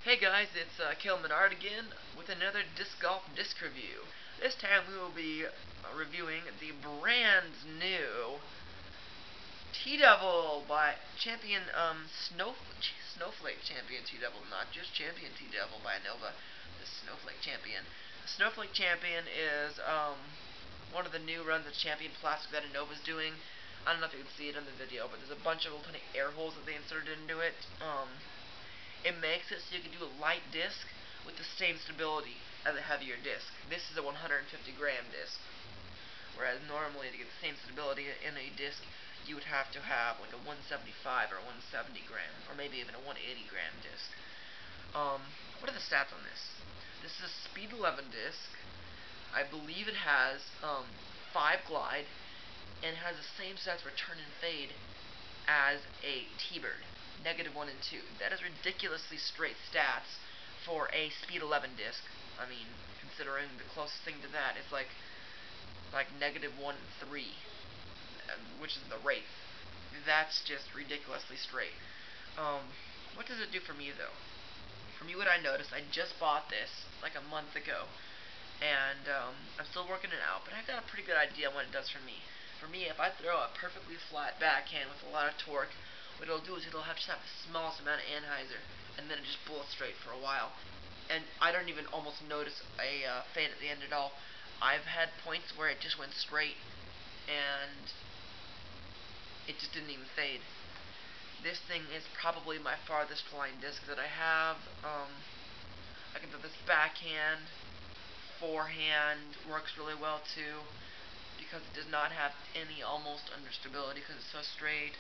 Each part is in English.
Hey guys, it's Kel Menard again with another disc golf disc review. This time we will be reviewing the brand new TeeDevil by champion Snowflake champion TeeDevil, not just champion TeeDevil by Nova, the Snowflake champion. The Snowflake champion is one of the new runs of Champion Plastic that Nova's doing. I don't know if you can see it in the video, but there's a bunch of little tiny air holes that they inserted into it. It makes it so you can do a light disc with the same stability as a heavier disc. This is a 150 gram disc, whereas normally to get the same stability in a disc, you would have to have like a 175 or 170 gram, or maybe even a 180 gram disc. What are the stats on this? This is a Speed 11 disc. I believe it has 5 glide, and has the same stats for turn and fade as a T-Bird. -1 and 2. That is ridiculously straight stats for a Speed 11 disc. I mean, considering the closest thing to that is like -1 and 3, which is the Wraith. That's just ridiculously straight. What does it do for me though? For me, what I noticed, I just bought this like a month ago, and I'm still working it out, but I got a pretty good idea on what it does for me. For me, if I throw a perfectly flat backhand with a lot of torque, what it'll do is it'll just have the smallest amount of anhyzer, and then it just bullets straight for a while. And I don't even almost notice a fade at the end at all. I've had points where it just went straight, and it just didn't even fade. This thing is probably my farthest flying disc that I have. I can do this backhand, forehand works really well too, because it does not have any almost understability because it's so straight.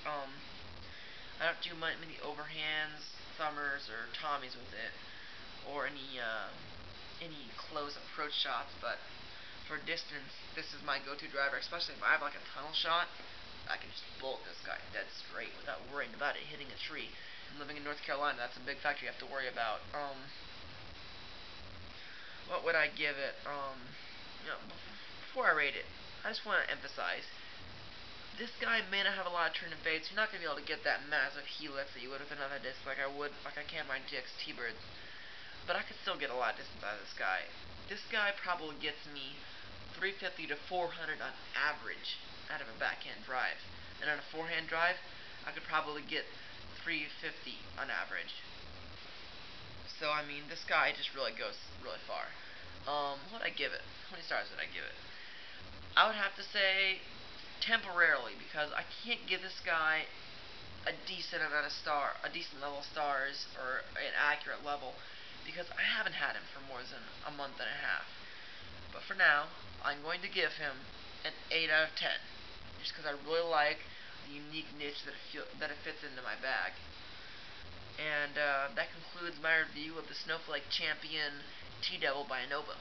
I don't do many overhands, thumbers, or tommies with it, or any close approach shots, but for distance, this is my go-to driver, especially if I have like a tunnel shot. I can just bolt this guy dead straight without worrying about it hitting a tree. And living in North Carolina, that's a big factor you have to worry about. What would I give it? Before I rate it, I just want to emphasize, this guy may not have a lot of turn and fade, so you're not going to be able to get that massive helix that you would with another disc like I can my GX T-Birds. But I could still get a lot of distance out of this guy. This guy probably gets me 350 to 400 on average out of a backhand drive. And on a forehand drive, I could probably get 350 on average. So, I mean, this guy just really goes really far. What would I give it? How many stars would I give it? I would have to say temporarily, because I can't give this guy a decent level of stars, or an accurate level, because I haven't had him for more than a month and a half. But for now, I'm going to give him an 8 out of 10, just because I really like the unique niche that it fits into my bag. And that concludes my review of the Snowflake Champion TeeDevil by Nova.